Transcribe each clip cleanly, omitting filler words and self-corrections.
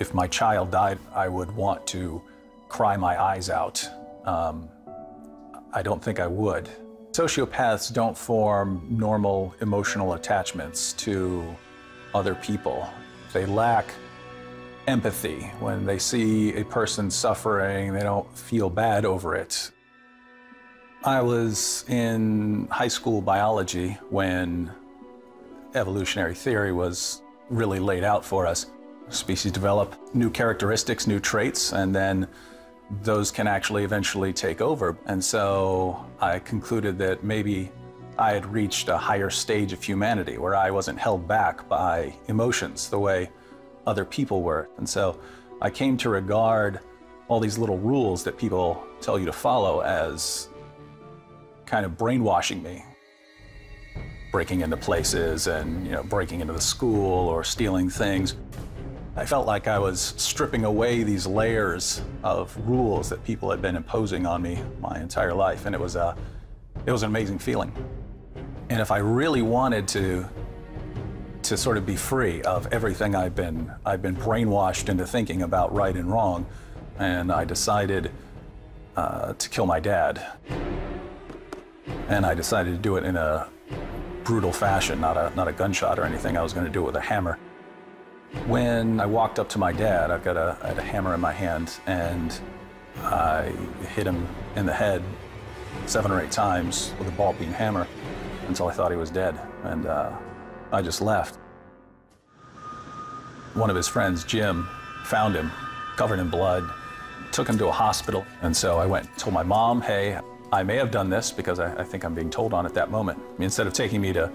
If my child died, I would want to cry my eyes out. I don't think I would. Sociopaths don't form normal emotional attachments to other people. They lack empathy. When they see a person suffering, they don't feel bad over it. I was in high school biology when evolutionary theory was really laid out for us. Species develop new characteristics, new traits, and then those can actually eventually take over. And so I concluded that maybe I had reached a higher stage of humanity where I wasn't held back by emotions the way other people were. And so I came to regard all these little rules that people tell you to follow as kind of brainwashing me. Breaking into places and, breaking into the school or stealing things. I felt like I was stripping away these layers of rules that people had been imposing on me my entire life, and it was an amazing feeling. And if I really wanted to sort of be free of everything I've been brainwashed into thinking about right and wrong, and I decided to kill my dad. And I decided to do it in a brutal fashion, not a gunshot or anything. I was going to do it with a hammer. When I walked up to my dad, I had a hammer in my hand, and I hit him in the head 7 or 8 times with a ball-peen hammer until I thought he was dead, and I just left. One of his friends, Jim, found him, covered in blood, took him to a hospital, and so I went and told my mom, hey, I may have done this because I think I'm being told on at that moment. Instead of taking me to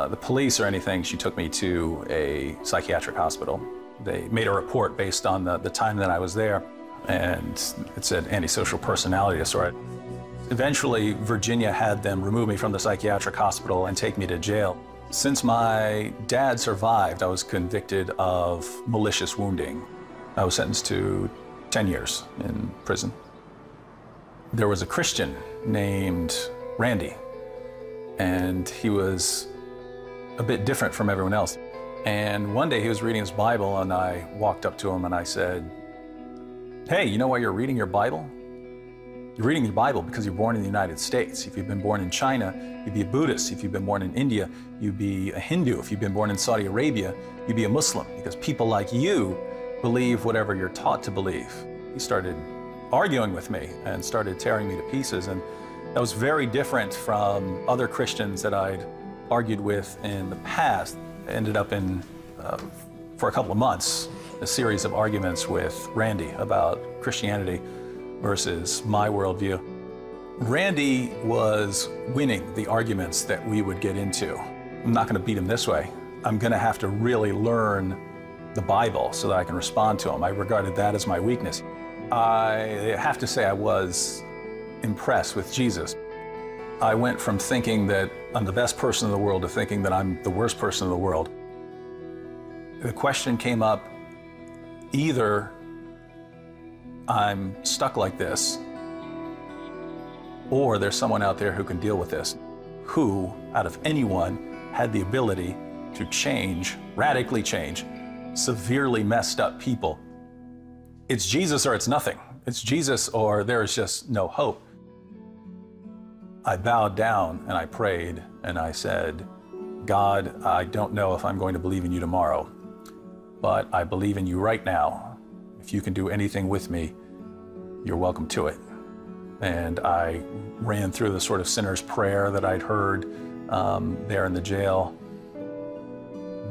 the police or anything, she took me to a psychiatric hospital. They made a report based on the time that I was there, and it said antisocial personality disorder. Eventually, Virginia had them remove me from the psychiatric hospital and take me to jail. Since my dad survived, I was convicted of malicious wounding. I was sentenced to 10 years in prison. There was a Christian named Randy, and he was a bit different from everyone else. And one day he was reading his Bible, and I walked up to him and I said, hey, you know why you're reading your Bible? You're reading your Bible because you're born in the United States. If you've been born in China, you'd be a Buddhist. If you've been born in India, you'd be a Hindu. If you've been born in Saudi Arabia, you'd be a Muslim, because people like you believe whatever you're taught to believe. He started arguing with me and started tearing me to pieces, and that was very different from other Christians that I'd argued with in the past. I ended up in, for a couple of months, a series of arguments with Randy about Christianity versus my worldview. Randy was winning the arguments that we would get into. I'm not going to beat him this way. I'm going to have to really learn the Bible so that I can respond to him. I regarded that as my weakness. I have to say I was impressed with Jesus. I went from thinking that I'm the best person in the world to thinking that I'm the worst person in the world. The question came up, either I'm stuck like this, or there's someone out there who can deal with this, who, out of anyone, had the ability to change, radically change, severely messed up people. It's Jesus or it's nothing. It's Jesus or there is just no hope. I bowed down and I prayed and I said, God, I don't know if I'm going to believe in you tomorrow, but I believe in you right now. If you can do anything with me, you're welcome to it. And I ran through the sort of sinner's prayer that I'd heard there in the jail.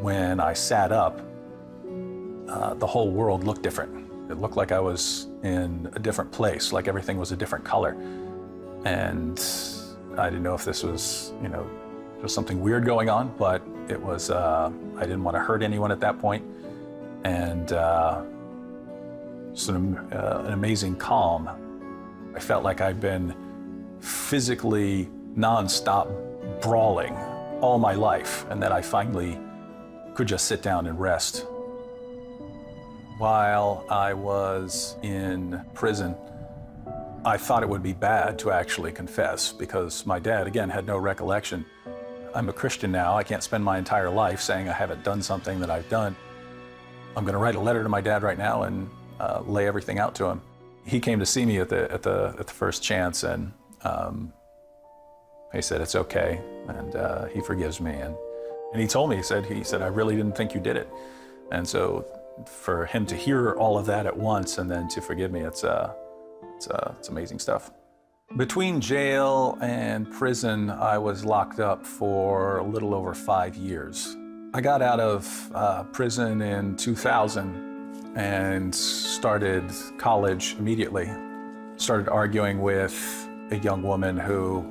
When I sat up, the whole world looked different. It looked like I was in a different place, like everything was a different color. And I didn't know if this was, just something weird going on, but it was, I didn't want to hurt anyone at that point. And just an amazing calm. I felt like I'd been physically nonstop brawling all my life, and that I finally could just sit down and rest. While I was in prison, I thought it would be bad to actually confess because my dad, again, had no recollection. I'm a Christian now. I can't spend my entire life saying I haven't done something that I've done. I'm going to write a letter to my dad right now and lay everything out to him. He came to see me at the first chance, and he said, it's okay, and he forgives me. And he told me, he said, I really didn't think you did it. And so for him to hear all of that at once and then to forgive me, it's amazing stuff. Between jail and prison, I was locked up for a little over 5 years. I got out of prison in 2000 and started college immediately. Started arguing with a young woman who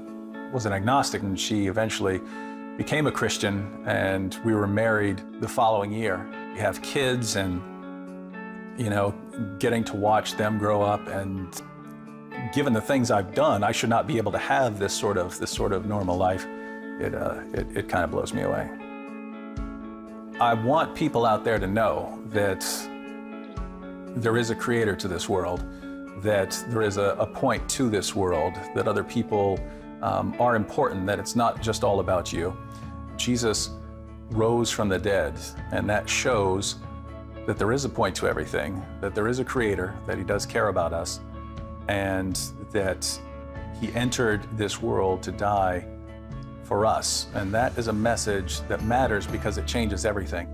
was an agnostic, and she eventually became a Christian, and we were married the following year. We have kids, and you know, getting to watch them grow up, and given the things I've done, I should not be able to have this sort of normal life. It kind of blows me away. I want people out there to know that there is a creator to this world, that there is a point to this world, that other people are important, that it's not just all about you. Jesus rose from the dead, and that shows that there is a point to everything, that there is a creator, that he does care about us, and that he entered this world to die for us. And that is a message that matters because it changes everything.